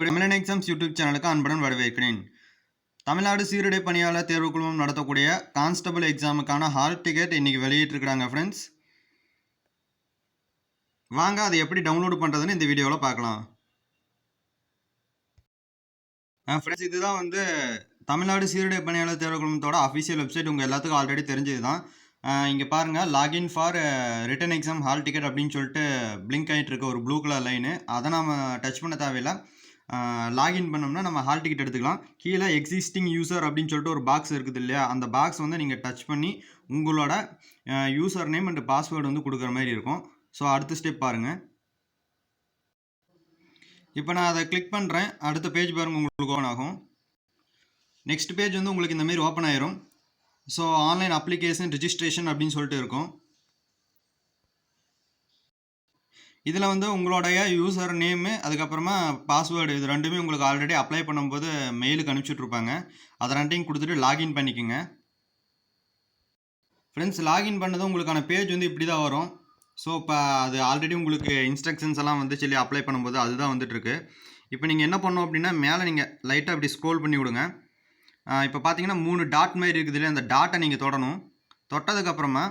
தமிழன் exams YouTube சேனலுக்கு அன்புடன் வரவேற்கிறேன். தமிழ்நாடு சீருடை பணியாளர் தேர்வு குழுமம் நடத்தக்கூடிய கான்ஸ்டபிள் எக்ஸாமுக்கான ஹால் டிக்கெட் இன்னைக்கு வெளியிட்டிருக்கிறாங்க ஃப்ரெண்ட்ஸ். வாங்க அதை எப்படி டவுன்லோட் பண்ணுறதுன்னு இந்த வீடியோவில் பார்க்கலாம். ஃப்ரெண்ட்ஸ், இதுதான் வந்து தமிழ்நாடு சீருடை பணியாளர் தேர்வு குழுமத்தோட அஃபிஷியல் வெப்சைட். உங்கள் எல்லாத்துக்கும் ஆல்ரெடி தெரிஞ்சது தான். இங்கே பாருங்கள், login for written exam hall ticket அப்படின்னு சொல்லிட்டு பிளிங்க் ஆகிட்டு இருக்க ஒரு ப்ளூ கலர் லைனு. அதை நம்ம டச் பண்ண தேவையில்லை. லாகின் பண்ணோம்னா நம்ம ஹால் டிக்கெட் எடுத்துக்கலாம். கீழே எக்ஸிஸ்டிங் யூசர் அப்படின்னு சொல்லிட்டு ஒரு பாக்ஸ் இருக்குது இல்லையா, அந்த பாக்ஸ் வந்து நீங்கள் டச் பண்ணி உங்களோட யூசர் நேம் அண்ட் பாஸ்வேர்டு வந்து கொடுக்குற மாதிரி இருக்கும். ஸோ அடுத்த ஸ்டெப் பாருங்கள். இப்போ நான் அதை கிளிக் பண்ணுறேன். அடுத்த பேஜ் பாருங்கள், உங்களுக்கு ஓப்பன் ஆகும். நெக்ஸ்ட் பேஜ் வந்து உங்களுக்கு இந்த மாதிரி ஓப்பன் ஆயிரும். ஸோ ஆன்லைன் அப்ளிகேஷன் ரிஜிஸ்ட்ரேஷன் அப்படின்னு சொல்லிட்டு இருக்கும். இதில் வந்து உங்களுடைய யூசர் நேமு அதுக்கப்புறமா பாஸ்வேர்டு இது ரெண்டுமே உங்களுக்கு ஆல்ரெடி அப்ளை பண்ணும்போது மெயிலுக்கு அனுப்பிச்சுட்ருப்பாங்க. அதை ரெண்டையும் கொடுத்துட்டு லாகின் பண்ணிக்கோங்க. ஃப்ரெண்ட்ஸ், லாகின் பண்ணதும் உங்களுக்கான பேஜ் வந்து இப்படி தான் வரும். ஸோ இப்போ அது ஆல்ரெடி உங்களுக்கு இன்ஸ்ட்ரக்ஷன்ஸ் எல்லாம் வந்து சொல்லி அப்ளை பண்ணும்போது அதுதான் வந்துட்டுருக்கு. இப்போ நீங்கள் என்ன பண்ணணும் அப்படின்னா, மேலே நீங்கள் லைட்டாக அப்படி ஸ்க்ரோல் பண்ணி விடுங்க. இப்போ பார்த்தீங்கன்னா 3 டாட் மாதிரி இருக்குது இல்லையா, அந்த டாட்டை நீங்கள் தொடணும். தொட்டதுக்கப்புறமா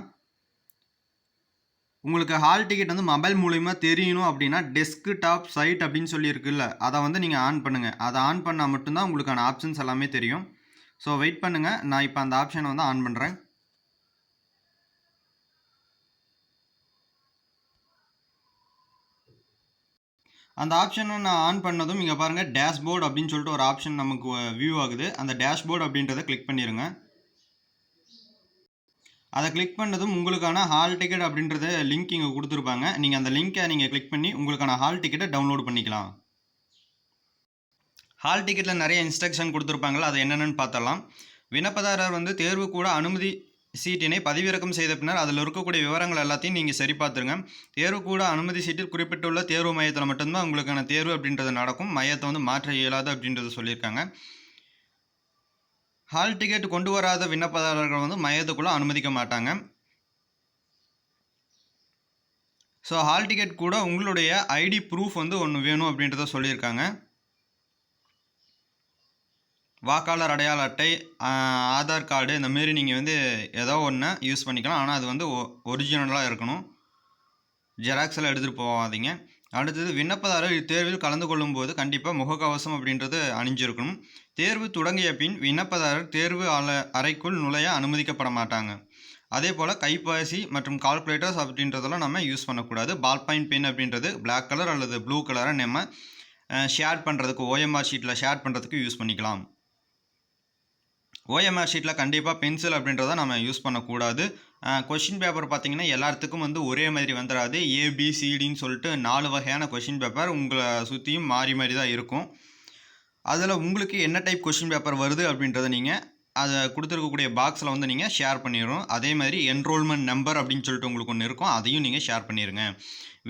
உங்களுக்கு ஹால் டிக்கெட் வந்து மொபைல் மூலிமா தெரியணும் அப்படின்னா டெஸ்க்டாப் சைட் அப்படின்னு சொல்லி இருக்குல்ல, அதை வந்து நீங்கள் ஆன் பண்ணுங்கள். அதை ஆன் பண்ணால் மட்டும்தான் உங்களுக்கான ஆப்ஷன்ஸ் எல்லாமே தெரியும். ஸோ வெயிட் பண்ணுங்கள், நான் இப்போ அந்த ஆப்ஷனை வந்து ஆன் பண்ணுறேன். அந்த ஆப்ஷனை நான் ஆன் பண்ணதும் இங்கே பாருங்கள், டேஷ்போர்டு அப்படின்னு சொல்லிட்டு ஒரு ஆப்ஷன் நமக்கு வியூ ஆகுது. அந்த டேஷ்போர்டு அப்படின்றத கிளிக் பண்ணிடுங்க. அதை கிளிக் பண்ணதும் உங்களுக்கான ஹால் டிக்கெட் அப்படின்றத லிங்க் இங்கே கொடுத்துருப்பாங்க. நீங்கள் அந்த லிங்க்கை நீங்கள் கிளிக் பண்ணி உங்களுக்கான ஹால் டிக்கெட்டை டவுன்லோட் பண்ணிக்கலாம். ஹால் டிக்கெட்டில் நிறைய இன்ஸ்ட்ரக்ஷன் கொடுத்துருப்பாங்களா, அது என்னென்னு பார்த்தலாம். விண்ணப்பதாரர் வந்து தேர்வு கூட அனுமதி சீட்டினை பதிவிறக்கம் செய்த பின்னர் அதில் இருக்கக்கூடிய விவரங்கள் எல்லாத்தையும் நீங்கள் சரி பார்த்துருங்க. தேர்வு கூட அனுமதி சீட்டில் குறிப்பிட்டுள்ள தேர்வு மையத்தில் மட்டும்தான் உங்களுக்கான தேர்வு அப்படின்றது நடக்கும். மையத்தை வந்து மாற்ற இயலாது அப்படின்றத சொல்லியிருக்காங்க. ஹால் டிக்கெட் கொண்டு வராத விண்ணப்பதாரர்கள் வந்து மையத்துக்குள்ளே அனுமதிக்க மாட்டாங்க. ஸோ ஹால் டிக்கெட் கூட உங்களுடைய ஐடி ப்ரூஃப் வந்து ஒன்று வேணும் அப்படின்றத சொல்லியிருக்காங்க. வாக்காளர் அடையாள அட்டை, ஆதார் கார்டு, இந்த மாரி நீங்கள் வந்து ஏதோ ஒன்று யூஸ் பண்ணிக்கலாம். ஆனால் அது வந்து ஒரிஜினலாக இருக்கணும். ஜெராக்ஸில் எடுத்துகிட்டு போகாதீங்க. அடுத்தது, விண்ணப்பதாரர் இத்தேர்வில் கலந்து கொள்ளும்போது கண்டிப்பாக முகக்கவசம் அப்படின்றது அணிஞ்சிருக்கணும். தேர்வு தொடங்கிய பின் விண்ணப்பதாரர் தேர்வு அறைக்குள் நுழைய அனுமதிக்கப்பட மாட்டாங்க. அதே போல் கைபேசி மற்றும் கால்குலேட்டர்ஸ் அப்படின்றதெல்லாம் நம்ம யூஸ் பண்ணக்கூடாது. பால் பாயிண்ட் பென் அப்படின்றது பிளாக் கலர் அல்லது ப்ளூ கலரை நம்ம ஷேர் பண்ணுறதுக்கு, ஓஎம்ஆர் ஷீட்டில் ஷேர் பண்ணுறதுக்கு யூஸ் பண்ணிக்கலாம். ஓஎம்ஆர் ஷீட்டில் கண்டிப்பாக பென்சில் அப்படின்றத நம்ம யூஸ் பண்ணக்கூடாது. கொஷின் பேப்பர் பார்த்திங்கன்னா எல்லாத்துக்கும் வந்து ஒரே மாதிரி வந்துடாது. ஏபிசிடின்னு சொல்லிட்டு 4 வகையான கொஷின் பேப்பர் உங்களை சுற்றியும் மாறி மாறி தான் இருக்கும். அதில் உங்களுக்கு என்ன டைப் கொஷின் பேப்பர் வருது அப்படின்றத நீங்கள் அதை கொடுத்துருக்கக்கூடிய பாக்ஸில் வந்து நீங்கள் ஷேர் பண்ணிடணும். அதே மாதிரி என்ரோல்மெண்ட் நம்பர் அப்படின்னு சொல்லிட்டு உங்களுக்கு ஒன்று இருக்கும், அதையும் நீங்கள் ஷேர் பண்ணிடுங்க.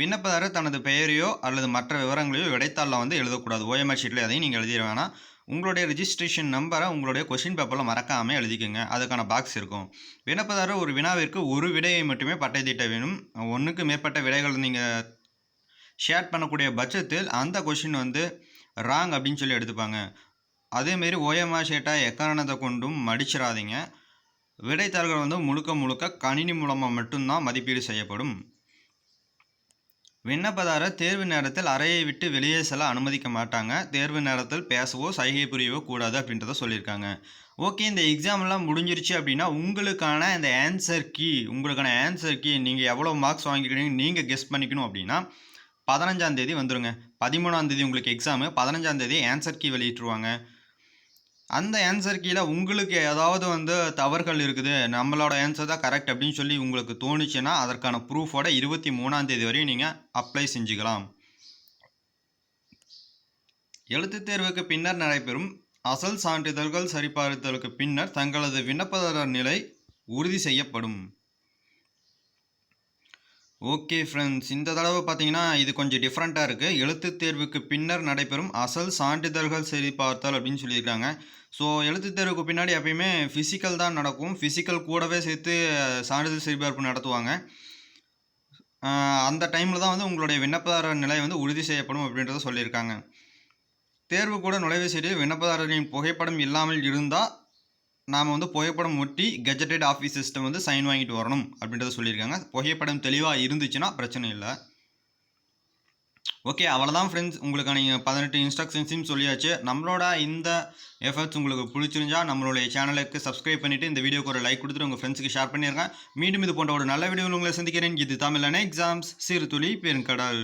விண்ணப்பதாரர் தனது பெயரையோ அல்லது மற்ற விவரங்களையோ விடைத்தாளில் வந்து எழுதக்கூடாது. ஓஎம்ஆர் ஷீட்டில் அதையும் நீங்கள் எழுதிட வேணாம். உங்களுடைய ரிஜிஸ்ட்ரேஷன் நம்பரை உங்களுடைய கொஷின் பேப்பரில் மறக்காமல் எழுதிக்கோங்க. அதுக்கான பாக்ஸ் இருக்கும். விண்ணப்பதாரர் ஒரு வினாவிற்கு ஒரு விடையை மட்டுமே பட்டை தீட்ட வேணும். ஒன்றுக்கு மேற்பட்ட விடைகள் நீங்கள் ஷேர் பண்ணக்கூடிய பட்சத்தில் அந்த கொஷின் வந்து ராங் அப்படின்னு சொல்லி எடுத்துப்பாங்க. அதேமாரி ஓஎம்ஆர் ஷீட்டை எக்காரணத்தை கொண்டும் மடிச்சிடாதீங்க. விடைத்தாள்கள் வந்து முழுக்க கணினி மூலமாக மட்டும்தான் மதிப்பீடு செய்யப்படும். விண்ணப்பதாரர் தேர்வு நேரத்தில் அறையை விட்டு வெளியே செல்ல அனுமதிக்க மாட்டாங்க. தேர்வு நேரத்தில் பேசவோ சைகை புரியவோ கூடாது அப்படின்றத சொல்லியிருக்காங்க. ஓகே, இந்த எக்ஸாம்லாம் முடிஞ்சிருச்சு அப்படின்னா உங்களுக்கான இந்த ஆன்சர் கீ நீங்கள் எவ்வளோ மார்க்ஸ் வாங்கிக்கிறீங்க நீங்கள் கெஸ் பண்ணிக்கணும் அப்படின்னா 15ஆம் தேதி வந்துடுங்க. 13ஆம் தேதி உங்களுக்கு எக்ஸாமு, 15ஆம் தேதி ஆன்சர் கீ வெளியிட்டுருவாங்க. அந்த ஆன்சர் கீழே உங்களுக்கு ஏதாவது வந்து தவறுகள் இருக்குது, நம்மளோட ஆன்சர் தான் கரெக்ட் அப்படின்னு சொல்லி உங்களுக்கு தோணுச்சுன்னா அதற்கான ப்ரூஃபோட 23ஆம் தேதி வரையும் நீங்கள் அப்ளை செஞ்சுக்கலாம். எழுத்துத் தேர்வுக்கு பின்னர் நடைபெறும் அசல் சான்றிதழ்கள் சரிபார்த்தலுக்கு பின்னர் தங்களது விண்ணப்பதாரர் நிலை உறுதி செய்யப்படும். ஓகே ஃப்ரெண்ட்ஸ், இந்த தடவை பார்த்தீங்கன்னா இது கொஞ்சம் டிஃப்ரெண்ட்டாக இருக்குது. எழுத்துத் தேர்வுக்கு பின்னர் நடைபெறும் அசல் சான்றிதழ்கள் சரிபார்த்தல் அப்படின்னு சொல்லியிருக்காங்க. ஸோ எழுத்துத் தேர்வுக்கு பின்னாடி எப்பயுமே ஃபிசிக்கல் தான் நடக்கும். ஃபிசிக்கல் கூடவே சேர்த்து சான்றிதழ் சரிபார்ப்பு நடத்துவாங்க. அந்த டைமில் தான் வந்து உங்களுடைய விண்ணப்பதாரர் நிலை வந்து உறுதி செய்யப்படும் அப்படின்றத சொல்லியிருக்காங்க. தேர்வு கூட நுழைவு சீட்டில் விண்ணப்பதாரரின் புகைப்படம் இல்லாமல் இருந்தால் நாம் வந்து புகைப்படம் ஒட்டி கெஜெட்டட் ஆஃபீஸ் சிஸ்டம் வந்து சைன் வாங்கிட்டு வரணும் அப்படின்றத சொல்லியிருக்காங்க. புகைப்படம் தெளிவாக இருந்துச்சுன்னா பிரச்சனை இல்லை. ஓகே, அவ்வளோதான் ஃப்ரெண்ட்ஸ். உங்களுக்கான 18 இன்ஸ்ட்ரக்ஷன்ஸையும் சொல்லியாச்சு. நம்மளோட இந்த எஃபர்ட்ஸ் உங்களுக்கு பிடிச்சிருந்தா நம்மளுடைய சேனலுக்கு சப்ஸ்கிரைப் பண்ணிவிட்டு இந்த வீடியோக்கு ஒரு லைக் கொடுத்துட்டு உங்கள் ஃப்ரெண்ட்ஸுக்கு ஷேர் பண்ணிடுங்க. மீண்டும் இது போன்ற ஒரு நல்ல வீடியோவில் உங்களை சந்திக்கிறேன். இது தமிழான எக்ஸாம்ஸ் சிறுதுளி பெருங்கடல்.